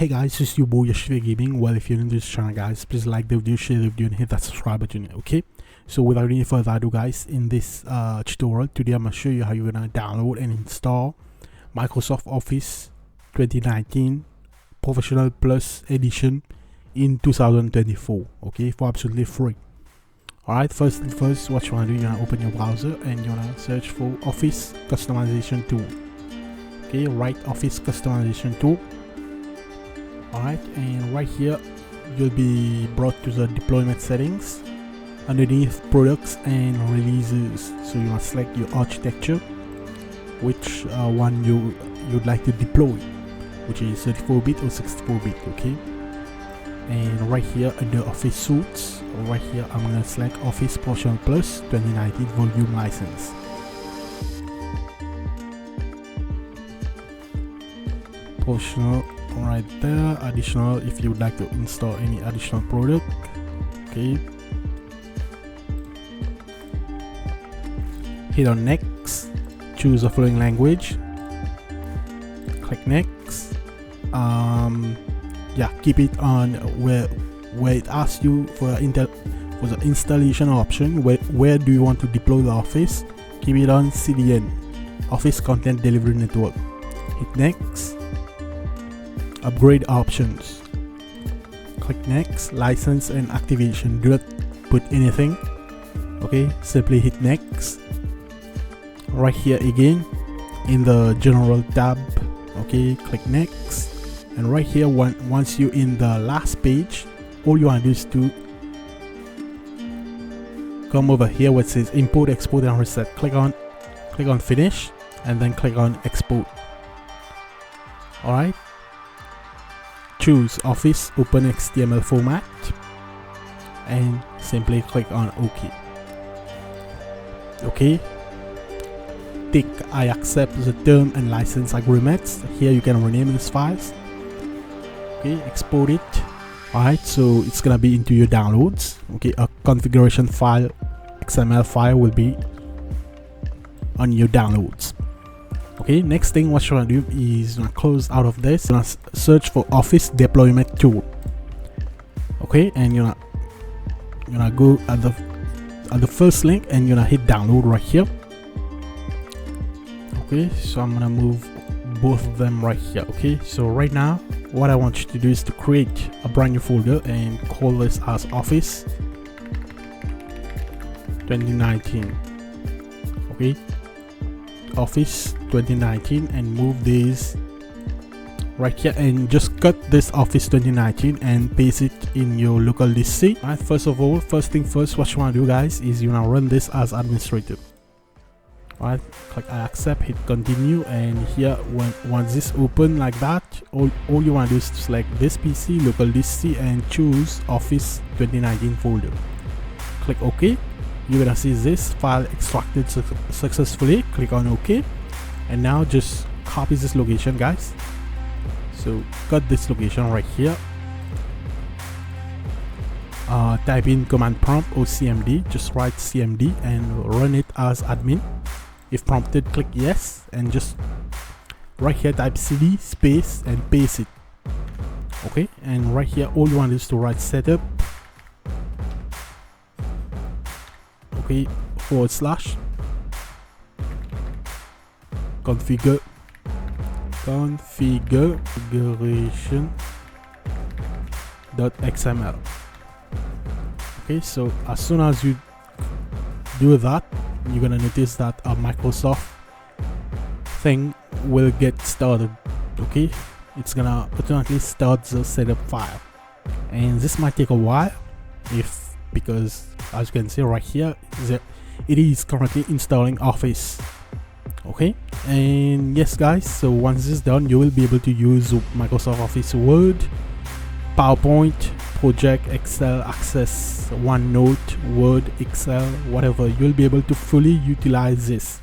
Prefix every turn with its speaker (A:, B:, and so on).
A: Hey guys, this is your boy YASHViR Gaming. Well, if you're new to this channel guys, please like the video, share the video and hit that subscribe button, okay? So without any further ado guys, in this tutorial today I'm going to show you how you're going to download and install Microsoft Office 2019 Professional Plus Edition in 2024, okay, for absolutely free. Alright, first what you want to do, you're going to open your browser and you're going to search for Office Customization Tool. Okay, write Office Customization Tool. Alright, and right here you'll be brought to the deployment settings. Underneath products and releases, so you must select your architecture, which one you'd like to deploy, which is 34-bit or 64-bit, okay? And right here under Office Suites, right here I'm gonna select Office Professional Plus 2019 Volume License. Professional right there. Additional if you would like to install any additional product, okay. Hit on next, choose the following language, click next. Yeah, keep it on where it asks you for the installation option. Where do you want to deploy the Office? Keep it on CDN, Office Content Delivery Network. Hit next. Upgrade options, click next. License and activation, do not put anything, okay, simply hit next. Right here again in the general tab, okay, click next. And right here, once you're in the last page, all you want to do is to come over here where it says import, export and reset. Click on finish and then click on export. Alright, choose Office Open XML format and simply click on OK. Okay, tick I accept the term and license agreements. Here you can rename these files. Okay, export it. Alright, so it's gonna be into your downloads. Okay, a configuration file, XML file will be on your downloads. Okay, next thing what you want to do is you want to close out of this. You want to search for Office Deployment Tool. Okay, and you want to go at the first link and you're gonna hit download right here. Okay, so I'm gonna move both of them right here. Okay, so right now what I want you to do is to create a brand new folder and call this as Office 2019. Okay, Office 2019, and move these right here and just cut this Office 2019 and paste it in your local disk C. Alright, first thing first, what you want to do guys is you want to run this as administrator. Alright, click I accept, hit continue, and here once this open like that, all you want to do is to select this PC, local disk C, and choose Office 2019 folder. Click OK. You're gonna see this file extracted successfully. Click on OK, and now just copy this location guys. So cut this location right here. Type in command prompt or CMD, just write CMD and run it as admin. If prompted, click yes, and just right here type cd space and paste it. Okay, and right here all you want is to write setup, okay, / configuration.xml. Okay, so as soon as you do that, you're gonna notice that a Microsoft thing will get started. Okay, it's gonna automatically start the setup file, and this might take a while because as you can see right here it is currently installing Office. Okay, and yes guys, so once this is done, you will be able to use Microsoft Office Word, PowerPoint, Project, Excel, Access, OneNote, Word, Excel, whatever. You'll be able to fully utilize this.